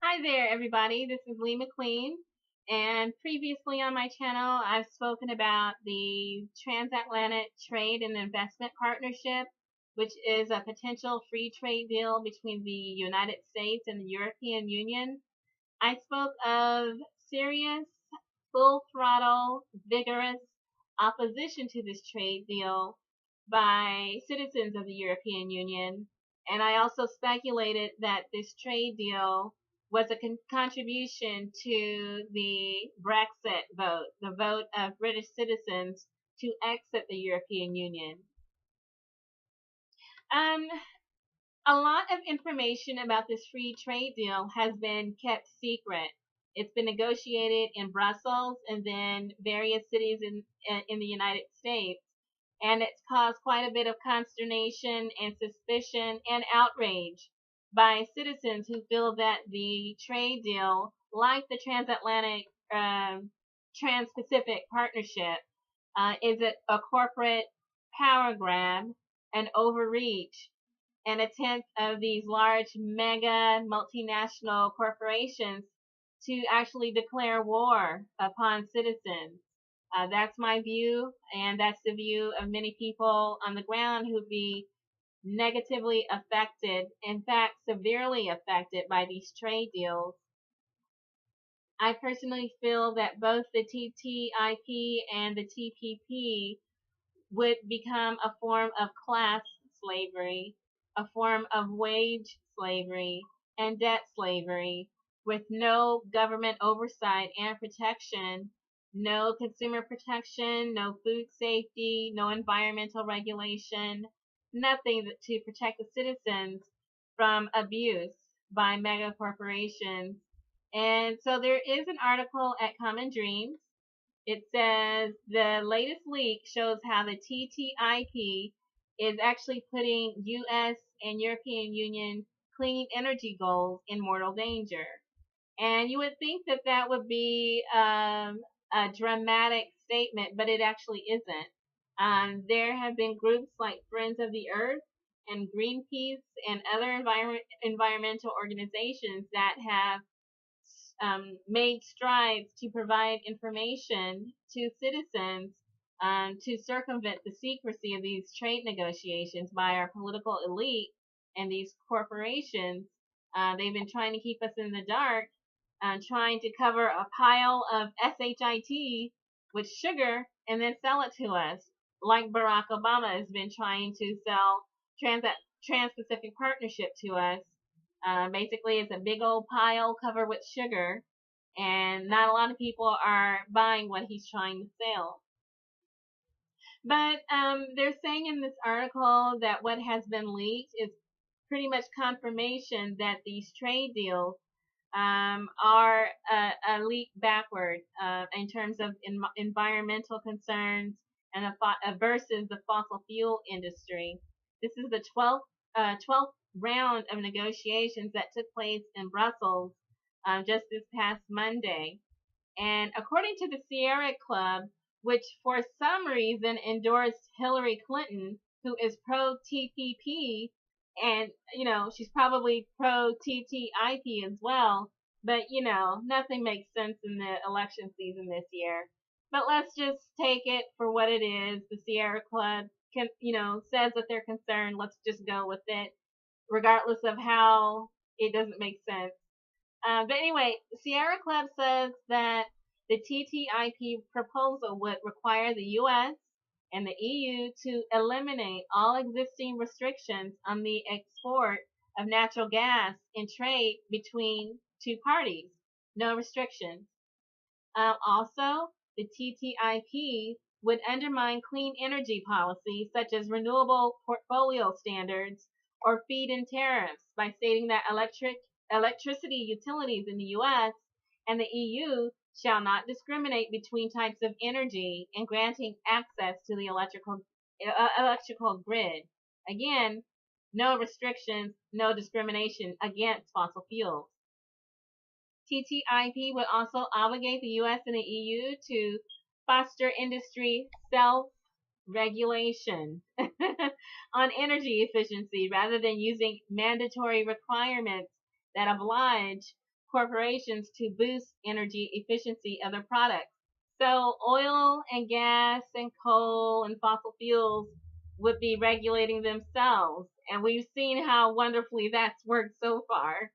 Hi there, everybody. This is Lee McQueen. And previously on my channel, I've spoken about the Transatlantic Trade and Investment Partnership, which is a potential free trade deal between the United States and the European Union. I spoke of serious, full throttle, vigorous opposition to this trade deal by citizens of the European Union. And I also speculated that this trade deal was a contribution to the Brexit vote, the vote of British citizens to exit the European Union. Um, a lot of information about this free trade deal has been kept secret. It's been negotiated in Brussels and then various cities in the United States, and it's caused quite a bit of consternation and suspicion and outrage by citizens who feel that the trade deal, like the transatlantic Trans-Pacific Partnership, is a corporate power grab, an overreach, an attempt of these large mega multinational corporations to actually declare war upon citizens. That's my view, and that's the view of many people on the ground who'd be negatively affected, in fact, severely affected by these trade deals. I personally feel that both the TTIP and the TPP would become a form of class slavery, a form of wage slavery, and debt slavery, with no government oversight and protection, no consumer protection, no food safety, no environmental regulation, nothing to protect the citizens from abuse by mega corporations. And so there is an article at Common Dreams. It says the latest leak shows how the TTIP is actually putting U.S. and European Union clean energy goals in mortal danger. And you would think that that would be a dramatic statement, but it actually isn't. There have been groups like Friends of the Earth and Greenpeace and other environmental organizations that have made strides to provide information to citizens to circumvent the secrecy of these trade negotiations by our political elite and these corporations. They've been trying to keep us in the dark, trying to cover a pile of SHIT with sugar and then sell it to us, like Barack Obama has been trying to sell Trans-Pacific Partnership to us. Basically, it's a big old pile covered with sugar, and not a lot of people are buying what he's trying to sell. But they're saying in this article that what has been leaked is pretty much confirmation that these trade deals are a leap backward in terms of environmental concerns and versus the fossil fuel industry. This is the 12th round of negotiations that took place in Brussels just this past Monday. And according to the Sierra Club, which for some reason endorsed Hillary Clinton, who is pro TPP, and she's probably pro TTIP as well, but nothing makes sense in the election season this year. But let's just take it for what it is. The Sierra Club says that they're concerned. Let's just go with it, regardless of how it doesn't make sense. But anyway, Sierra Club says that the TTIP proposal would require the U.S. and the EU to eliminate all existing restrictions on the export of natural gas in trade between two parties. No restrictions. Also, the TTIP would undermine clean energy policies such as renewable portfolio standards or feed-in tariffs by stating that electricity utilities in the U.S. and the EU shall not discriminate between types of energy and granting access to the electrical grid. Again, no restrictions, no discrimination against fossil fuels. TTIP would also obligate the U.S. and the EU to foster industry self-regulation on energy efficiency rather than using mandatory requirements that oblige corporations to boost energy efficiency of their products. So oil and gas and coal and fossil fuels would be regulating themselves. And we've seen how wonderfully that's worked so far.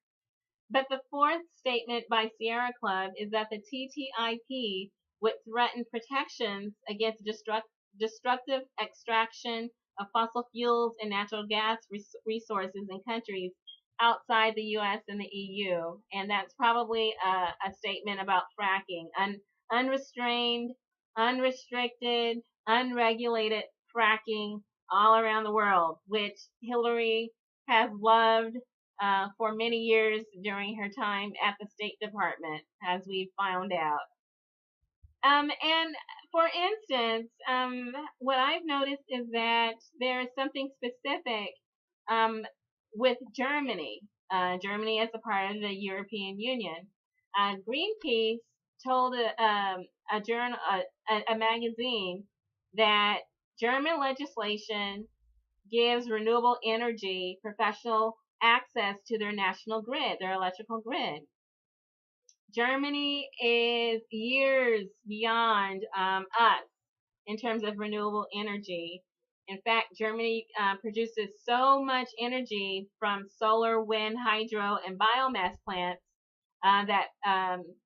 But the fourth statement by Sierra Club is that the TTIP would threaten protections against destructive extraction of fossil fuels and natural gas resources in countries outside the U.S. and the EU. And that's probably a statement about fracking. Unrestrained, unrestricted, unregulated fracking all around the world, which Hillary has loved for many years during her time at the State Department, as we found out. And for instance, what I've noticed is that there is something specific with Germany. Germany as a part of the European Union. Greenpeace told a journal, a magazine, that German legislation gives renewable energy professional access to their national grid, their electrical grid. Germany is years beyond us in terms of renewable energy. In fact, Germany produces so much energy from solar, wind, hydro, and biomass plants that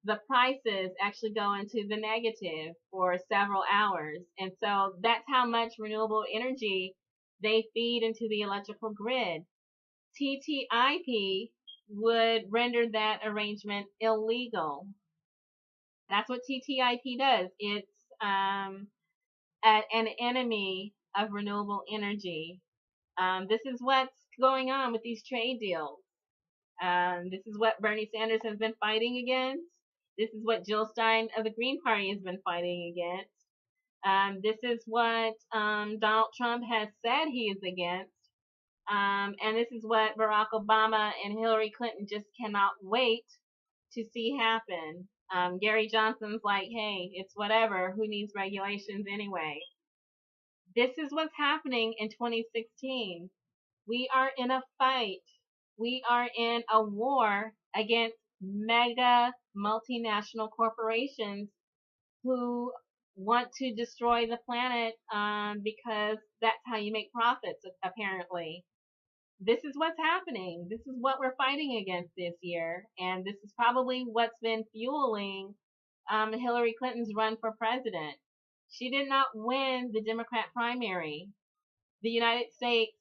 the prices actually go into the negative for several hours. And so that's how much renewable energy they feed into the electrical grid. TTIP would render that arrangement illegal. That's what TTIP does. It's an enemy of renewable energy. This is what's going on with these trade deals. This is what Bernie Sanders has been fighting against. This is what Jill Stein of the Green Party has been fighting against. This is what Donald Trump has said he is against. And this is what Barack Obama and Hillary Clinton just cannot wait to see happen. Gary Johnson's like, hey, it's whatever. Who needs regulations anyway? This is what's happening in 2016. We are in a fight. We are in a war against mega multinational corporations who want to destroy the planet because that's how you make profits, apparently. This is what's happening. This is what we're fighting against this year. And this is probably what's been fueling Hillary Clinton's run for president. She did not win the Democrat primary. The United States,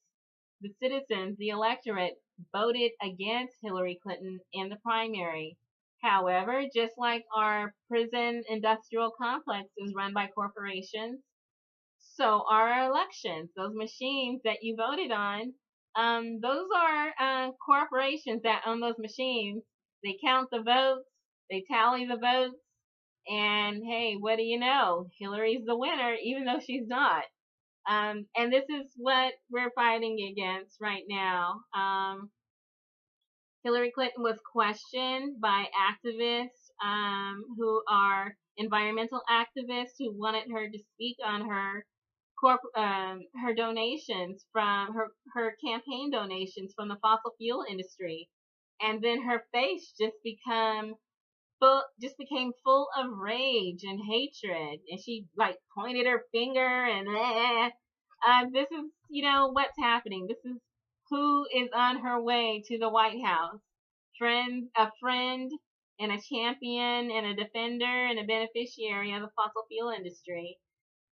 the citizens, the electorate voted against Hillary Clinton in the primary. However, just like our prison industrial complex is run by corporations, so are elections. Those machines that you voted on, those are corporations that own those machines. They count the votes, they tally the votes, and hey, what do you know? Hillary's the winner, even though she's not. And this is what we're fighting against right now. Hillary Clinton was questioned by activists who are environmental activists who wanted her to speak on her her donations from her campaign donations from the fossil fuel industry, and then her face just became full of rage and hatred, and she like pointed her finger and this is what's happening. This is who is on her way to the White House. A friend and a champion and a defender and a beneficiary of the fossil fuel industry.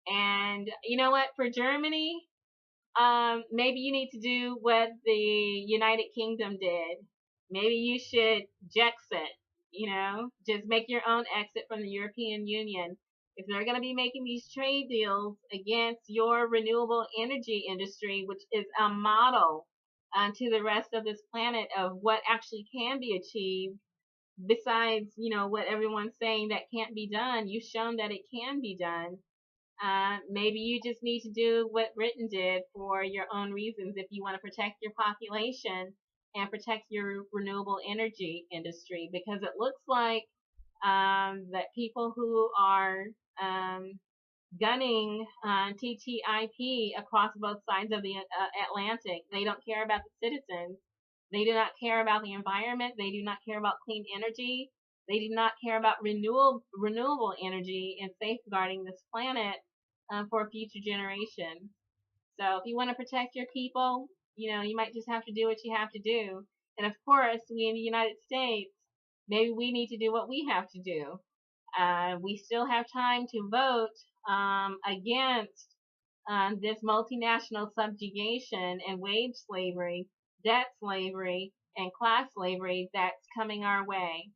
And you know what? For Germany, maybe you need to do what the United Kingdom did. Maybe you should Jexit, just make your own exit from the European Union. If they're going to be making these trade deals against your renewable energy industry, which is a model to the rest of this planet of what actually can be achieved, besides, what everyone's saying that can't be done, you've shown that it can be done. Maybe you just need to do what Britain did for your own reasons if you want to protect your population and protect your renewable energy industry, because it looks like that people who are gunning TTIP across both sides of the Atlantic, they don't care about the citizens. They do not care about the environment. They do not care about clean energy. They do not care about renewable energy and safeguarding this planet for future generations. So if you want to protect your people, you might just have to do what you have to do. And of course, we in the United States, maybe we need to do what we have to do. We still have time to vote against this multinational subjugation and wage slavery, debt slavery, and class slavery that's coming our way.